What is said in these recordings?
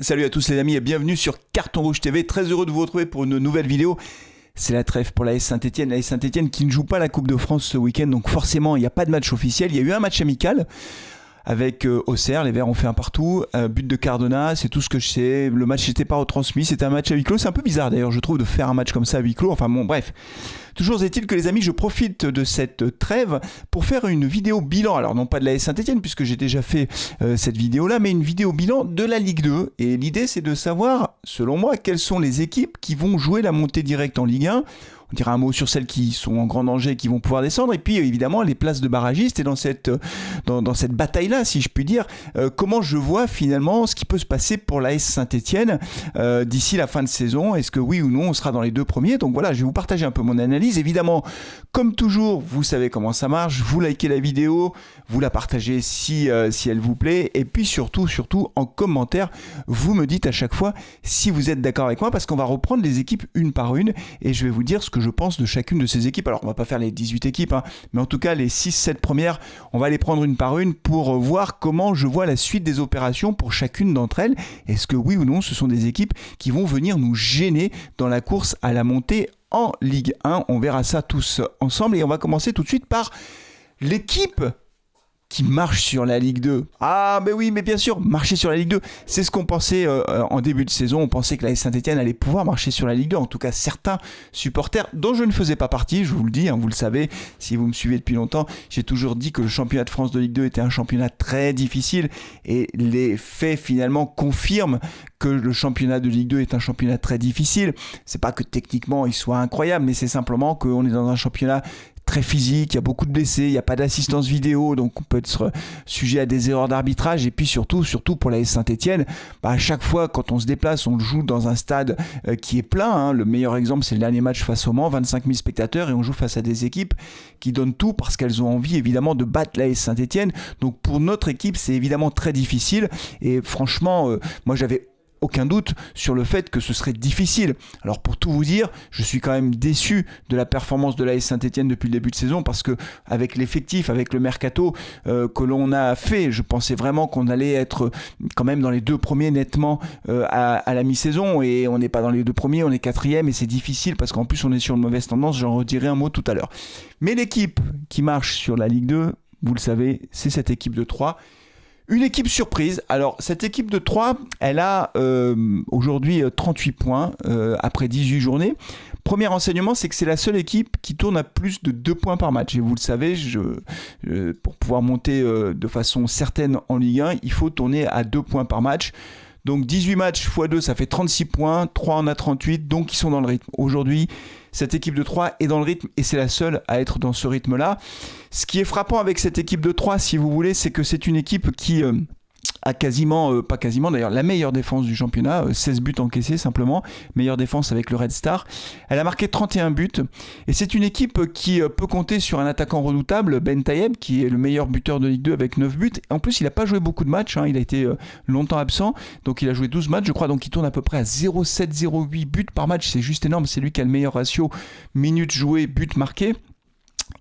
Salut à tous les amis et bienvenue sur Carton Rouge TV. Très heureux de vous retrouver pour une nouvelle vidéo. C'est la trêve pour l'AS Saint-Etienne. L'AS Saint-Etienne qui ne joue pas la Coupe de France ce week-end. Donc forcément, il n'y a pas de match officiel. Il y a eu un match amical avec Auxerre. Les Verts ont fait un partout. But de Cardona, c'est tout ce que je sais. Le match n'était pas retransmis. C'était un match à huis clos. C'est un peu bizarre d'ailleurs, je trouve, de faire un match comme ça à huis clos. Enfin bon, bref. Toujours est-il que les amis, je profite de cette trêve pour faire une vidéo bilan. Alors non pas de l'AS Saint-Etienne puisque j'ai déjà fait cette vidéo-là, mais une vidéo bilan de la Ligue 2. Et l'idée c'est de savoir, selon moi, quelles sont les équipes qui vont jouer la montée directe en Ligue 1. On dira un mot sur celles qui sont en grand danger et qui vont pouvoir descendre. Et puis évidemment les places de barragistes. Et dans cette bataille-là, si je puis dire, comment je vois finalement ce qui peut se passer pour l'AS Saint-Etienne d'ici la fin de saison. Est-ce que oui ou non on sera dans les deux premiers? Donc voilà, je vais vous partager un peu mon analyse. Évidemment, comme toujours, vous savez comment ça marche. Vous likez la vidéo, vous la partagez si elle vous plaît. Et puis surtout, en commentaire, vous me dites à chaque fois si vous êtes d'accord avec moi parce qu'on va reprendre les équipes une par une et je vais vous dire ce que je pense de chacune de ces équipes. Alors on va pas faire les 18 équipes, mais en tout cas les 6-7 premières, on va les prendre une par une pour voir comment je vois la suite des opérations pour chacune d'entre elles. Est-ce que oui ou non ce sont des équipes qui vont venir nous gêner dans la course à la montée en Ligue 1? On verra ça tous ensemble et on va commencer tout de suite par l'équipe qui marche sur la Ligue 2. Ah, mais oui, mais bien sûr, marcher sur la Ligue 2, c'est ce qu'on pensait en début de saison. On pensait que l'AS Saint-Etienne allait pouvoir marcher sur la Ligue 2. En tout cas, certains supporters, dont je ne faisais pas partie, je vous le dis, vous le savez, si vous me suivez depuis longtemps, j'ai toujours dit que le championnat de France de Ligue 2 était un championnat très difficile. Et les faits, finalement, confirment que le championnat de Ligue 2 est un championnat très difficile. C'est pas que techniquement, il soit incroyable, mais c'est simplement qu'on est dans un championnat très physique, il y a beaucoup de blessés, il n'y a pas d'assistance vidéo, donc on peut être sujet à des erreurs d'arbitrage. Et puis surtout pour l'AS Saint-Etienne, à chaque fois quand on se déplace, on joue dans un stade qui est plein. Le meilleur exemple, c'est le dernier match face au Mans, 25 000 spectateurs, et on joue face à des équipes qui donnent tout parce qu'elles ont envie évidemment de battre l'AS Saint-Etienne. Donc pour notre équipe, c'est évidemment très difficile. Et franchement, moi j'avais aucun doute sur le fait que ce serait difficile. Alors pour tout vous dire, je suis quand même déçu de la performance de l'AS Saint-Etienne depuis le début de saison parce que avec l'effectif, avec le mercato que l'on a fait, je pensais vraiment qu'on allait être quand même dans les deux premiers nettement à la mi-saison et on n'est pas dans les deux premiers, on est quatrième et c'est difficile parce qu'en plus on est sur une mauvaise tendance, j'en redirai un mot tout à l'heure. Mais l'équipe qui marche sur la Ligue 2, vous le savez, c'est cette équipe de 3. Une équipe surprise. Alors, cette équipe de 3, elle a aujourd'hui 38 points après 18 journées. Premier renseignement, c'est que c'est la seule équipe qui tourne à plus de 2 points par match. Et vous le savez, pour pouvoir monter de façon certaine en Ligue 1, il faut tourner à 2 points par match. Donc 18 matchs x 2, ça fait 36 points, 3 en a 38, donc ils sont dans le rythme. Aujourd'hui, cette équipe de 3 est dans le rythme et c'est la seule à être dans ce rythme-là. Ce qui est frappant avec cette équipe de 3, si vous voulez, c'est que c'est une équipe qui a quasiment, pas quasiment d'ailleurs, la meilleure défense du championnat, 16 buts encaissés simplement, meilleure défense avec le Red Star. Elle a marqué 31 buts et c'est une équipe qui peut compter sur un attaquant redoutable, Ben Tayeb, qui est le meilleur buteur de Ligue 2 avec 9 buts. En plus, il n'a pas joué beaucoup de matchs, il a été longtemps absent, donc il a joué 12 matchs, je crois, donc il tourne à peu près à 0,7-0,8 buts par match, c'est juste énorme, c'est lui qui a le meilleur ratio minutes jouées, buts marqués.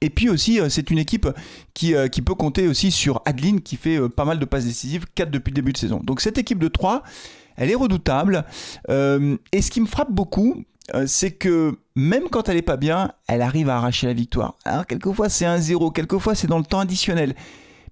Et puis aussi, c'est une équipe qui peut compter aussi sur Adeline qui fait pas mal de passes décisives, 4 depuis le début de saison. Donc cette équipe de 3, elle est redoutable. Et ce qui me frappe beaucoup, c'est que même quand elle est pas bien, elle arrive à arracher la victoire. Alors quelquefois c'est 1-0, quelquefois c'est dans le temps additionnel.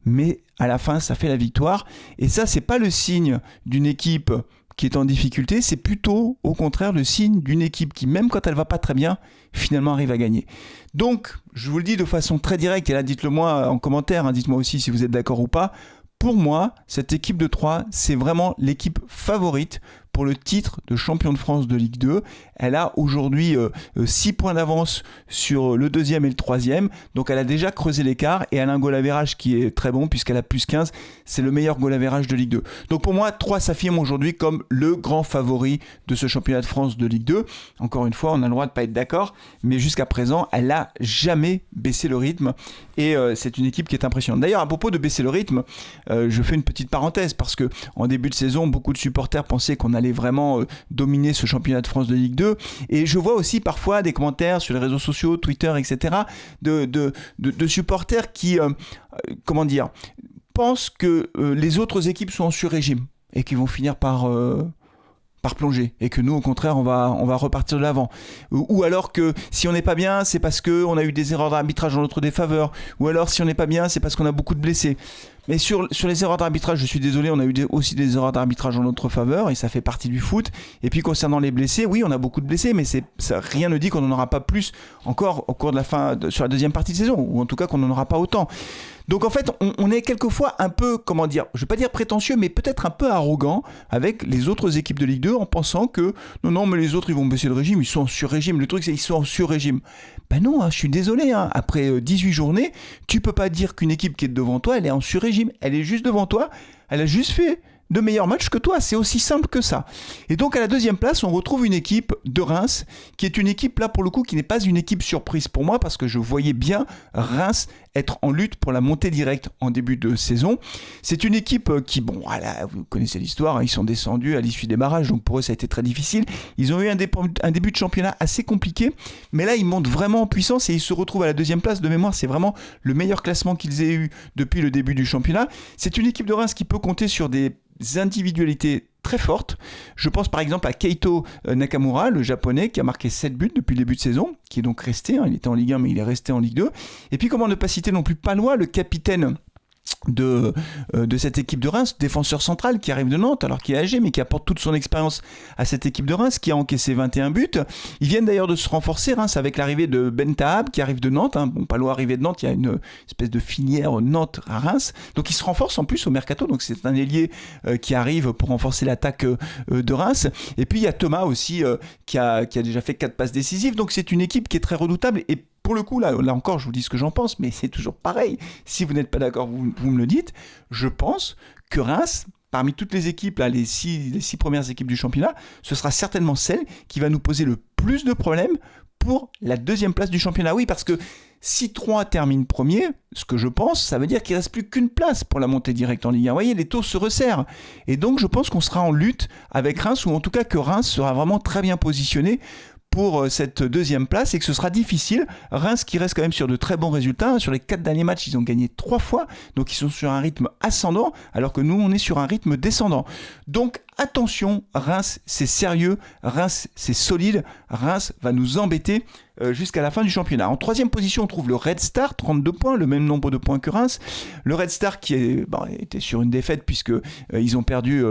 Mais à la fin, ça fait la victoire. Et ça, c'est pas le signe d'une équipe qui est en difficulté, c'est plutôt au contraire le signe d'une équipe qui, même quand elle va pas très bien, finalement arrive à gagner. Donc, je vous le dis de façon très directe, et là dites-le moi en commentaire, dites-moi aussi si vous êtes d'accord ou pas, pour moi, cette équipe de 3, c'est vraiment l'équipe favorite pour le titre de champion de France de Ligue 2. Elle a aujourd'hui 6 points d'avance sur le deuxième et le troisième. Donc elle a déjà creusé l'écart et elle a un goal average qui est très bon puisqu'elle a plus 15. C'est le meilleur goal average de Ligue 2. Donc pour moi, 3 s'affirme aujourd'hui comme le grand favori de ce championnat de France de Ligue 2. Encore une fois, on a le droit de ne pas être d'accord, mais jusqu'à présent, elle n'a jamais baissé le rythme et c'est une équipe qui est impressionnante. D'ailleurs, à propos de baisser le rythme, je fais une petite parenthèse parce que en début de saison, beaucoup de supporters pensaient qu'on allait vraiment dominer ce championnat de France de Ligue 2 et je vois aussi parfois des commentaires sur les réseaux sociaux, Twitter, etc. de supporters qui pensent que les autres équipes sont en sur-régime. et qui vont finir par plonger, et que nous au contraire on va repartir de l'avant, ou alors que si on n'est pas bien c'est parce qu'on a eu des erreurs d'arbitrage en notre défaveur, ou alors si on n'est pas bien c'est parce qu'on a beaucoup de blessés. Mais sur les erreurs d'arbitrage, je suis désolé, on a eu aussi des erreurs d'arbitrage en notre faveur, et ça fait partie du foot. Et puis concernant les blessés, oui, on a beaucoup de blessés, mais rien ne dit qu'on n'en aura pas plus encore au cours de sur la deuxième partie de saison, ou en tout cas qu'on n'en aura pas autant. Donc en fait, on est quelquefois un peu, comment dire, je ne vais pas dire prétentieux, mais peut-être un peu arrogant avec les autres équipes de Ligue 2 en pensant que non, mais les autres ils vont baisser le régime, ils sont en sur-régime. Le truc c'est qu'ils sont en sur-régime. Ben non, je suis désolé, après 18 journées, tu peux pas dire qu'une équipe qui est devant toi, elle est en sur-régime. Elle est juste devant toi, elle a juste fait de meilleurs matchs que toi, c'est aussi simple que ça. Et donc à la deuxième place, on retrouve une équipe de Reims, qui est une équipe là pour le coup, qui n'est pas une équipe surprise pour moi, parce que je voyais bien Reims être en lutte pour la montée directe en début de saison. C'est une équipe qui, voilà, vous connaissez l'histoire, ils sont descendus à l'issue des barrages, donc pour eux ça a été très difficile. Ils ont eu un début de championnat assez compliqué, mais là ils montent vraiment en puissance et ils se retrouvent à la deuxième place. De mémoire, c'est vraiment le meilleur classement qu'ils aient eu depuis le début du championnat. C'est une équipe de Reims qui peut compter sur des individualités très fortes. Je pense par exemple à Keito Nakamura, le japonais, qui a marqué 7 buts depuis le début de saison, qui est donc resté, il était en Ligue 1 mais il est resté en Ligue 2. Et puis comment ne pas citer non plus Palois, le capitaine de cette équipe de Reims, défenseur central qui arrive de Nantes, alors qu'il est âgé mais qui apporte toute son expérience à cette équipe de Reims, qui a encaissé 21 buts. Ils viennent d'ailleurs de se renforcer, Reims, avec l'arrivée de Ben Tahab qui arrive de Nantes. Palois arrivé de Nantes, il y a une espèce de filière Nantes à Reims, donc il se renforce en plus au mercato, donc c'est un ailier qui arrive pour renforcer l'attaque de Reims. Et puis il y a Thomas aussi qui a déjà fait 4 passes décisives, donc c'est une équipe qui est très redoutable. Et pour le coup, là encore, je vous dis ce que j'en pense, mais c'est toujours pareil. Si vous n'êtes pas d'accord, vous me le dites. Je pense que Reims, parmi toutes les équipes, là, les six premières équipes du championnat, ce sera certainement celle qui va nous poser le plus de problèmes pour la deuxième place du championnat. Oui, parce que si 3 termine premier, ce que je pense, ça veut dire qu'il ne reste plus qu'une place pour la montée directe en Ligue 1. Vous voyez, les taux se resserrent. Et donc, je pense qu'on sera en lutte avec Reims, ou en tout cas que Reims sera vraiment très bien positionné pour cette deuxième place, et que ce sera difficile. Reims qui reste quand même sur de très bons résultats. Sur les 4 derniers matchs, ils ont gagné 3 fois, donc ils sont sur un rythme ascendant, alors que nous, on est sur un rythme descendant. Donc attention, Reims, c'est sérieux, Reims, c'est solide, Reims va nous embêter jusqu'à la fin du championnat. En 3e position, on trouve le Red Star, 32 points, le même nombre de points que Reims. Le Red Star qui était sur une défaite puisque ils ont perdu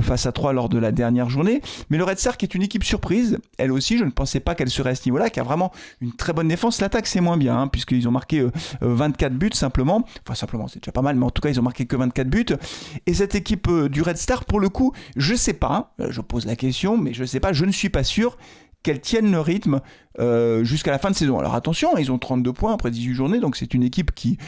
face à 3 lors de la dernière journée. Mais le Red Star qui est une équipe surprise, elle aussi, je ne pensais pas qu'elle serait à ce niveau-là, qui a vraiment une très bonne défense. L'attaque, c'est moins bien, puisqu'ils ont marqué 24 buts simplement. Enfin, simplement, c'est déjà pas mal, mais en tout cas, ils ont marqué que 24 buts. Et cette équipe du Red Star, pour le coup, je sais pas, je pose la question, mais je sais pas, je ne suis pas sûr qu'elles tiennent le rythme jusqu'à la fin de saison. Alors attention, ils ont 32 points après 18 journées, donc c'est une équipe qui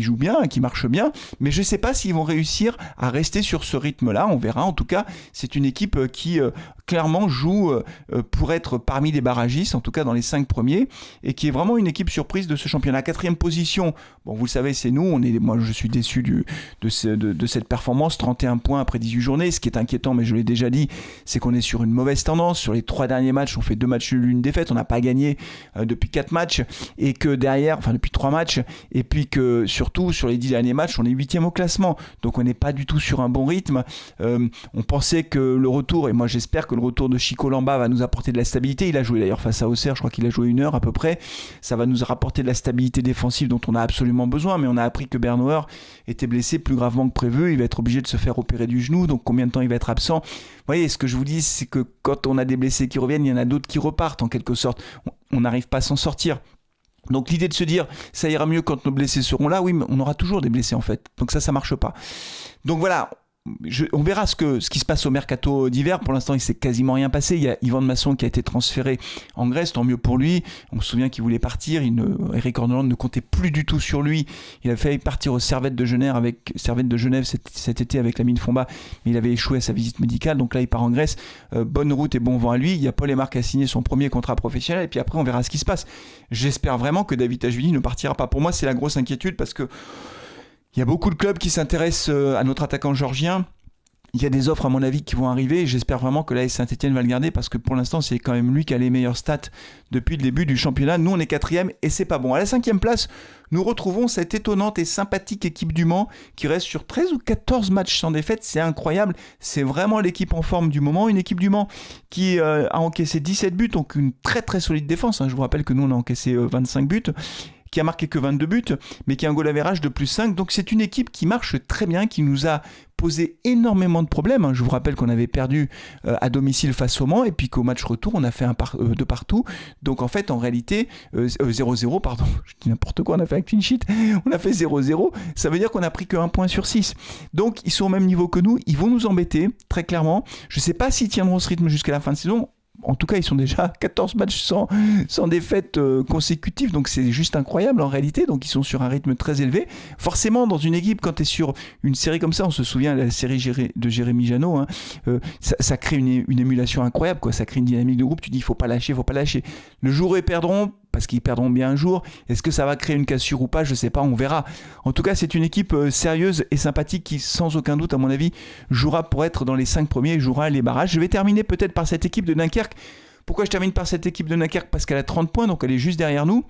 joue bien, qui marche bien, mais je ne sais pas s'ils vont réussir à rester sur ce rythme-là, on verra. En tout cas, c'est une équipe qui clairement joue pour être parmi les barragistes, en tout cas dans les 5 premiers, et qui est vraiment une équipe surprise de ce championnat. 4e position, bon, vous le savez, c'est nous, moi je suis déçu de cette performance, 31 points après 18 journées. Ce qui est inquiétant, mais je l'ai déjà dit, c'est qu'on est sur une mauvaise tendance. Sur les 3 derniers matchs, on fait 2 matchs nuls, 1 défaite, on n'a pas gagné depuis 4 matchs, et que derrière, enfin depuis 3 matchs, et puis que surtout sur les 10 derniers matchs, on est 8e au classement, donc on n'est pas du tout sur un bon rythme. On pensait que le retour, et moi j'espère que le retour de Chico Lamba va nous apporter de la stabilité. Il a joué d'ailleurs face à Auxerre, je crois qu'il a joué 1 heure à peu près. Ça va nous rapporter de la stabilité défensive dont on a absolument besoin, mais on a appris que Bernauer était blessé plus gravement que prévu, il va être obligé de se faire opérer du genou, donc combien de temps il va être absent? Vous voyez, ce que je vous dis, c'est que quand on a des blessés qui reviennent, il y en a d'autres qui repartent en quelque sorte. On n'arrive pas à s'en sortir. Donc l'idée de se dire ça ira mieux quand nos blessés seront là, oui, mais on aura toujours des blessés en fait. Donc ça marche pas. Donc voilà. On verra ce qui se passe au mercato d'hiver. Pour l'instant, il ne s'est quasiment rien passé. Il y a Yvan de Masson qui a été transféré en Grèce, tant mieux pour lui. On se souvient qu'il voulait partir. Eric Orneland ne comptait plus du tout sur lui. Il a failli partir aux Servettes de Genève cet été avec la mine Fomba, mais il avait échoué à sa visite médicale. Donc là, il part en Grèce. Bonne route et bon vent à lui. Il y a Paul Émar qui a signé son premier contrat professionnel. Et puis après, on verra ce qui se passe. J'espère vraiment que David Tachvili ne partira pas. Pour moi, c'est la grosse inquiétude parce que il y a beaucoup de clubs qui s'intéressent à notre attaquant géorgien. Il y a des offres à mon avis qui vont arriver et j'espère vraiment que l'AS Saint-Etienne va le garder parce que pour l'instant c'est quand même lui qui a les meilleures stats depuis le début du championnat. Nous on est 4e et c'est pas bon. À la 5e place, nous retrouvons cette étonnante et sympathique équipe du Mans qui reste sur 13 ou 14 matchs sans défaite. C'est incroyable, c'est vraiment l'équipe en forme du moment. Une équipe du Mans qui a encaissé 17 buts, donc une très très solide défense. Je vous rappelle que nous on a encaissé 25 buts. Qui a marqué que 22 buts, mais qui a un goal average de plus 5. Donc c'est une équipe qui marche très bien, qui nous a posé énormément de problèmes. Je vous rappelle qu'on avait perdu à domicile face au Mans, et puis qu'au match retour, on a fait de partout. Donc en fait, en réalité, 0-0, pardon, je dis n'importe quoi, on a fait un clean sheet, on a fait 0-0, ça veut dire qu'on a pris que 1 point sur 6. Donc ils sont au même niveau que nous, ils vont nous embêter, très clairement. Je ne sais pas s'ils tiendront ce rythme jusqu'à la fin de saison. En tout cas, ils sont déjà 14 matchs sans défaite consécutive, donc c'est juste incroyable en réalité. Donc ils sont sur un rythme très élevé. Forcément, dans une équipe, quand tu es sur une série comme ça, on se souvient de la série de Jérémy Janot, ça crée une émulation incroyable, quoi. Ça crée une dynamique de groupe. Tu dis, il faut pas lâcher. Le jour où ils perdront, parce qu'ils perdront bien un jour. Est-ce que ça va créer une cassure ou pas? Je ne sais pas, on verra. En tout cas, c'est une équipe sérieuse et sympathique qui, sans aucun doute, à mon avis, jouera pour être dans les 5 premiers et jouera les barrages. Je vais terminer peut-être par cette équipe de Dunkerque. Pourquoi je termine par cette équipe de Dunkerque? Parce qu'elle a 30 points, donc elle est juste derrière nous.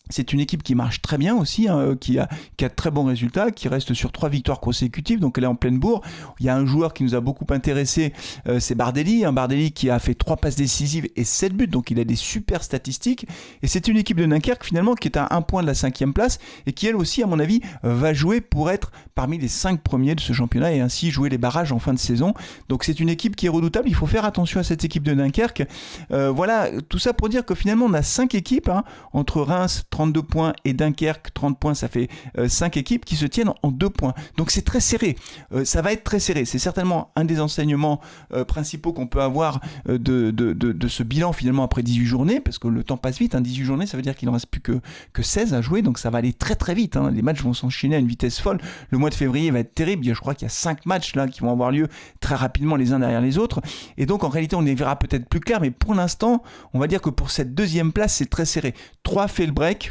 C'est une équipe qui marche très bien aussi, qui a de très bons résultats, qui reste sur 3 victoires consécutives, donc elle est en pleine bourre. Il y a un joueur qui nous a beaucoup intéressé, c'est Bardelli, Bardelli qui a fait 3 passes décisives et 7 buts, donc il a des super statistiques. Et c'est une équipe de Dunkerque finalement qui est à 1 point de la 5e place et qui elle aussi, à mon avis, va jouer pour être parmi les 5 premiers de ce championnat et ainsi jouer les barrages en fin de saison. Donc c'est une équipe qui est redoutable, il faut faire attention à cette équipe de Dunkerque. Voilà, tout ça pour dire que finalement on a 5 équipes, entre Reims, 32 points et Dunkerque 30 points, ça fait 5 équipes qui se tiennent en 2 points. Donc c'est très serré, ça va être très serré. C'est certainement un des enseignements principaux qu'on peut avoir de ce bilan finalement après 18 journées, parce que le temps passe vite, 18 journées ça veut dire qu'il n'en reste plus que 16 à jouer, donc ça va aller très très vite, les matchs vont s'enchaîner à une vitesse folle. Le mois de février va être terrible, je crois qu'il y a 5 matchs là qui vont avoir lieu très rapidement les uns derrière les autres, et donc en réalité on y verra peut-être plus clair, mais pour l'instant on va dire que pour cette 2e place c'est très serré. 3 fait le break.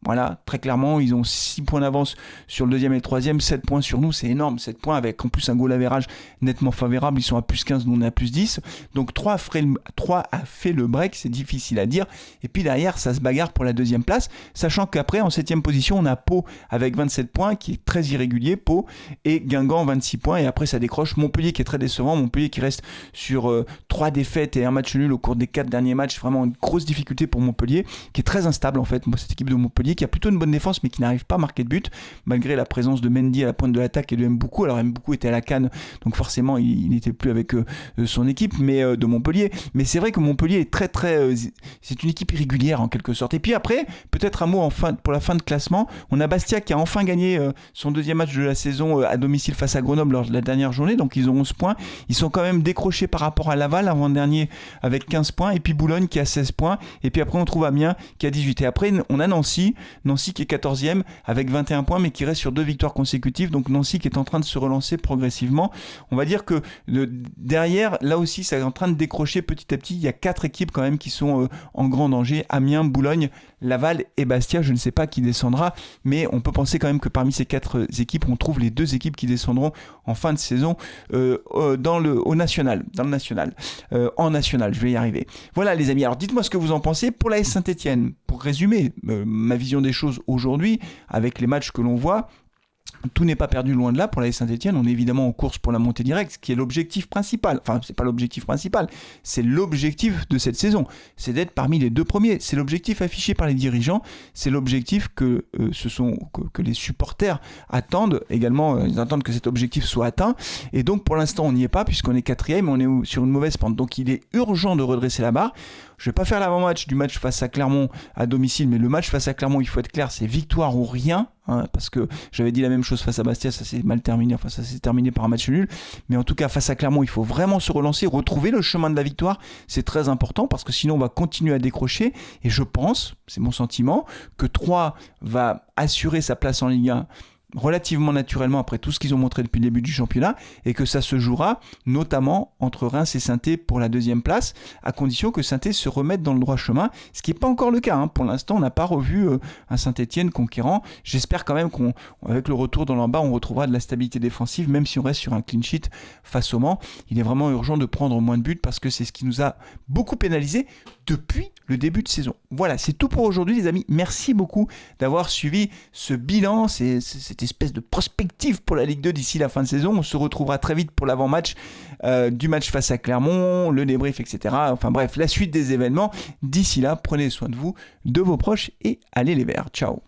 Voilà, très clairement, ils ont 6 points d'avance sur le 2e et le 3e, 7 points sur nous, c'est énorme, 7 points avec en plus un goal average nettement favorable, ils sont à plus 15, nous on est à plus 10, donc 3 a fait le break, c'est difficile à dire, et puis derrière ça se bagarre pour la 2e place, sachant qu'après en 7e position on a Pau avec 27 points, qui est très irrégulier, Pau, et Guingamp 26 points, et après ça décroche Montpellier qui est très décevant, Montpellier qui reste sur 3 défaites et un match nul au cours des 4 derniers matchs, vraiment une grosse difficulté pour Montpellier, qui est très instable en fait, moi cette équipe de Montpellier qui a plutôt une bonne défense mais qui n'arrive pas à marquer de but malgré la présence de Mendy à la pointe de l'attaque et de Mboukou. Alors Mboukou était à la CAN donc forcément il n'était plus avec son équipe mais de Montpellier, mais c'est vrai que Montpellier est très c'est une équipe irrégulière en quelque sorte. Et puis après peut-être un mot pour la fin de classement, on a Bastia qui a enfin gagné son 2e match de la saison à domicile face à Grenoble lors de la dernière journée, donc ils ont 11 points, ils sont quand même décrochés par rapport à Laval avant-dernier avec 15 points, et puis Boulogne qui a 16 points, et puis après on trouve Amiens qui a 18, et après on a Nancy qui est 14e avec 21 points mais qui reste sur 2 victoires consécutives, donc Nancy qui est en train de se relancer progressivement. On va dire que derrière, là aussi ça est en train de décrocher petit à petit. Il y a 4 équipes quand même qui sont en grand danger, Amiens, Boulogne, Laval et Bastia. Je ne sais pas qui descendra, mais on peut penser quand même que parmi ces 4 équipes on trouve les 2 équipes qui descendront en fin de saison en national, je vais y arriver. Voilà les amis, alors dites-moi ce que vous en pensez. Pour la AS Saint-Etienne, pour résumer ma vision des choses aujourd'hui, avec les matchs que l'on voit, tout n'est pas perdu, loin de là. Pour la Saint-Etienne, on est évidemment en course pour la montée directe, ce qui est l'objectif principal. Enfin, c'est pas l'objectif principal, c'est l'objectif de cette saison. C'est d'être parmi les 2 premiers. C'est l'objectif affiché par les dirigeants. C'est l'objectif que les supporters attendent également. Ils attendent que cet objectif soit atteint. Et donc, pour l'instant, on n'y est pas puisqu'on est 4e. On est sur une mauvaise pente. Donc, il est urgent de redresser la barre. Je ne vais pas faire l'avant-match du match face à Clermont à domicile, mais le match face à Clermont, il faut être clair, c'est victoire ou rien, parce que j'avais dit la même chose face à Bastia, ça s'est mal terminé, ça s'est terminé par un match nul, mais en tout cas face à Clermont, il faut vraiment se relancer, retrouver le chemin de la victoire, c'est très important, parce que sinon on va continuer à décrocher, et je pense, c'est mon sentiment, que Troyes va assurer sa place en Ligue 1 relativement naturellement après tout ce qu'ils ont montré depuis le début du championnat et que ça se jouera notamment entre Reims et Saint-Étienne pour la deuxième place, à condition que Saint-Étienne se remette dans le droit chemin, ce qui n'est pas encore le cas. Hein. Pour l'instant, on n'a pas revu un Saint-Étienne conquérant. J'espère quand même qu'avec le retour dans l'en-bas, on retrouvera de la stabilité défensive, même si on reste sur un clean sheet face au Mans. Il est vraiment urgent de prendre moins de buts parce que c'est ce qui nous a beaucoup pénalisé depuis le début de saison. Voilà, c'est tout pour aujourd'hui les amis. Merci beaucoup d'avoir suivi ce bilan, cette espèce de prospective pour la Ligue 2 d'ici la fin de saison. On se retrouvera très vite pour l'avant-match du match face à Clermont, le débrief, etc. Enfin bref, la suite des événements. D'ici là, prenez soin de vous, de vos proches et allez les Verts. Ciao.